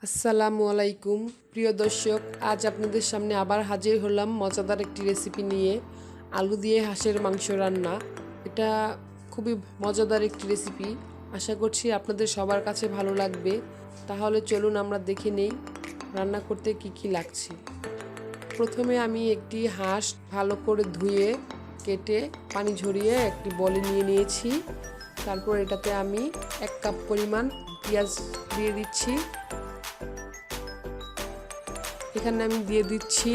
আসসালামু আলাইকুম প্রিয় দর্শক, আজ আপনাদের সামনে আবার হাজির হলাম মজাদার একটি রেসিপি নিয়ে। আলু দিয়ে হাঁসের মাংস রান্না। এটা খুবই মজাদার একটি রেসিপি। আশা করছি আপনাদের সবার কাছে ভালো লাগবে। তাহলে চলুন আমরা দেখে নেই রান্না করতে কি কি লাগছে। প্রথমে আমি একটি হাঁস ভালো করে ধুয়ে কেটে পানি ঝরিয়ে একটি বলে নিয়ে নিয়েছি। তারপর এটাতে আমি 1 কাপ পরিমাণ পেঁয়াজ দিয়ে দিচ্ছি। এখানে আমি দিয়ে দিচ্ছি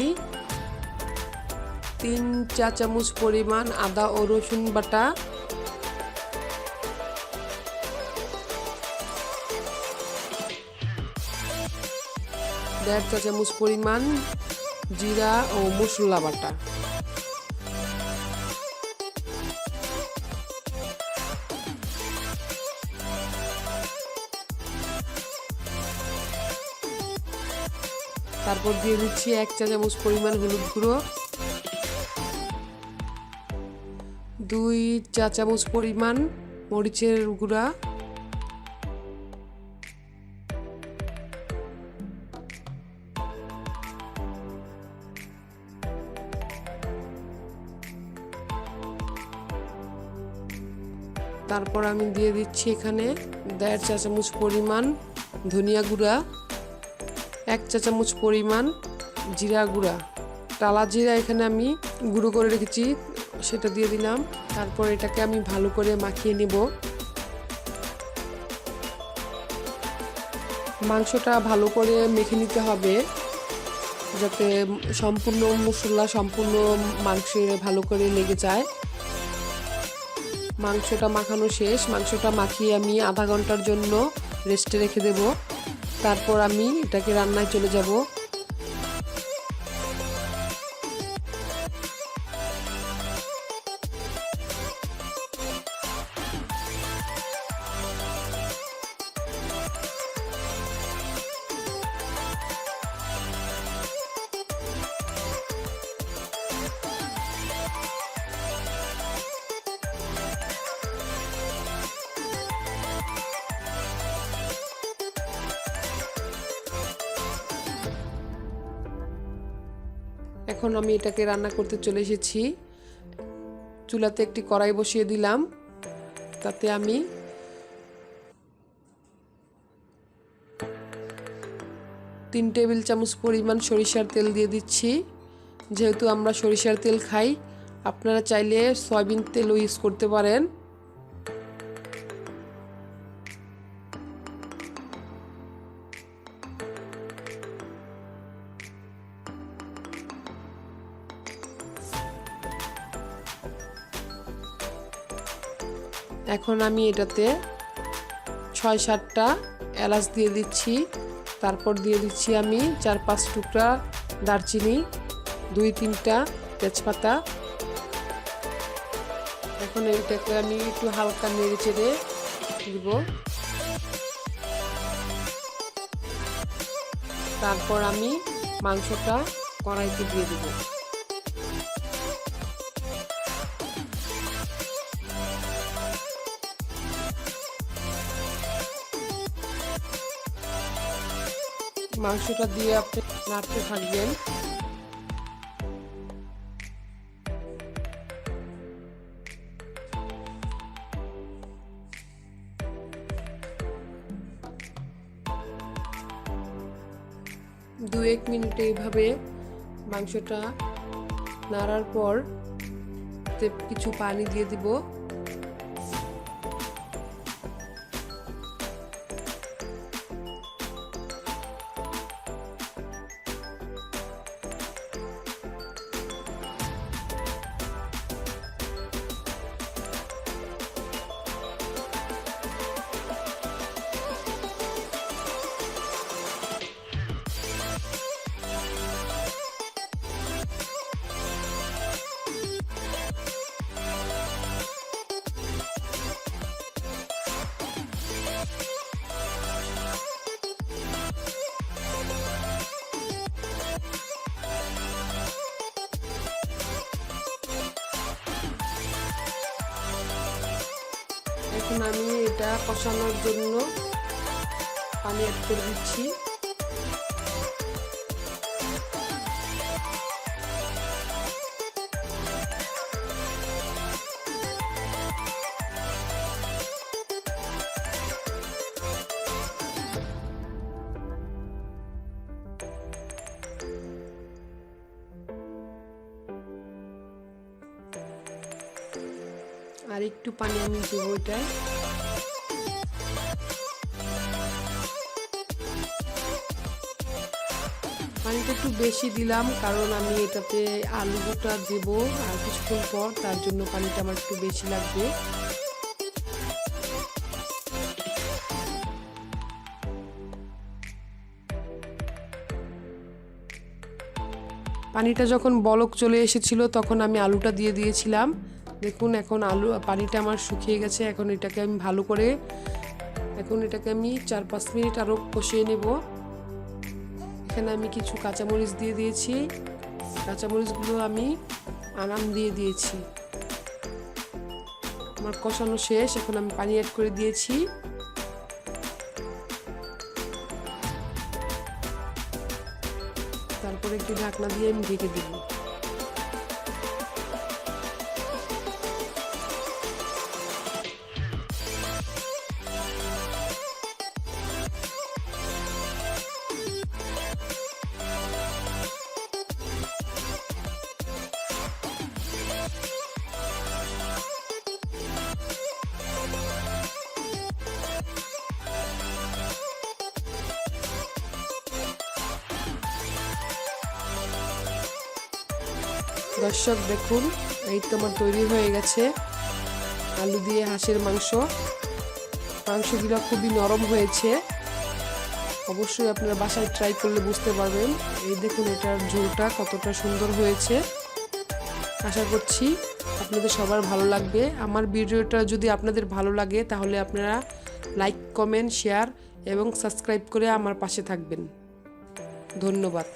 3 চা চামচ পরিমাণ আদা ও রসুন বাটা, 1.5 চা চামচ পরিমাণ জিরা ও মশলা বাটা, তারপর দিয়ে দিচ্ছি 1 চা চামচ পরিমাণ হলুদ গুঁড়ো, 2 চা চামচ পরিমাণ মরিচের গুঁড়া, তারপর আমি দিয়ে দিচ্ছি এখানে 1.5 চা চামচ পরিমাণ ধনিয়া গুঁড়া, 1 চা চামচ পরিমাণ জিরা গুঁড়া, টালা জিরা এখানে আমি গুঁড়ো করে রেখেছি সেটা দিয়ে দিলাম। তারপর এটাকে আমি ভালো করে মাখিয়ে নেব। মাংসটা ভালো করে মেখে নিতে হবে যাতে সম্পূর্ণ মশলা সম্পূর্ণ মাংসে ভালো করে লেগে যায়। মাংসটা মাখানো শেষ। মাংসটা মাখিয়ে আমি আধা ঘন্টার জন্য রেস্টে রেখে দেব। তারপর আমি এটাকে রান্নায় চলে যাব। এখন আমি এটাকে রান্না করতে চলে এসেছি। চুলাতে একটি কড়াই বসিয়ে দিলাম। তাতে আমি 3 টেবিল চামচ পরিমাণ সরিষার তেল দিয়ে দিচ্ছি। যেহেতু আমরা সরিষার তেল খাই, আপনারা চাইলে সয়াবিন তেলও ইউজ করতে পারেন। এখন আমি এটাতে 6-7টা এলাচ দিয়ে দিচ্ছি। তারপর দিয়ে দিচ্ছি আমি 4-5 টুকরা দারচিনি, 2-3টা তেজপাতা। এখন এটাকে আমি একটু হালকা নেড়ে চেড়ে দিব। তারপর আমি মাংসটা কড়াইতে দিয়ে দেব। মাংসটা দিয়ে আপনি নাড়তে থাকবেন। দু এক মিনিট এইভাবে মাংসটা নাড়ার পর কিছু পানি দিয়ে দিব। এখন আমি এটা কষানোর জন্য পানি অ্যাড করে দিচ্ছি। আর একটু পানি আমি দেবো এটায়। পানিটা একটু বেশি দিলাম কারণ আমি এটাতে আলুটা দেব আর কিছুক্ষণ পর, তার জন্য পানিটা আমার একটু বেশি লাগবে। পানিটা যখন বলক চলে এসেছিল তখন আমি আলুটা দিয়ে দিয়েছিলাম। দেখুন এখন পানিটা আমার শুকিয়ে গেছে। এখন এটাকে আমি ভালো করে 4-5 মিনিট আরও কষিয়ে নেব। এখানে আমি কিছু কাঁচামরিচ দিয়ে দিয়েছি। কাঁচামরিচগুলো আমি আনাম দিয়ে দিয়েছি। আমার কষানো শেষ, এখন আমি পানি অ্যাড করে দিয়েছি। তারপরে একটু ঢাকনা দিয়ে আমি ঢেকে দেব। দর্শক দেখুন, এই তো আমার তৈরি হয়ে গেছে আলু দিয়ে হাঁসের মাংস। মাংসগুলো খুবই নরম হয়েছে। অবশ্যই আপনারা বাসায় ট্রাই করলে বুঝতে পারবেন। এই দেখুন এটার ঝোলটা কতটা সুন্দর হয়েছে। আশা করছি আপনাদের সবার ভালো লাগবে। আমার ভিডিওটা যদি আপনাদের ভালো লাগে তাহলে আপনারা লাইক, কমেন্ট, শেয়ার এবং সাবস্ক্রাইব করে আমার পাশে থাকবেন। ধন্যবাদ।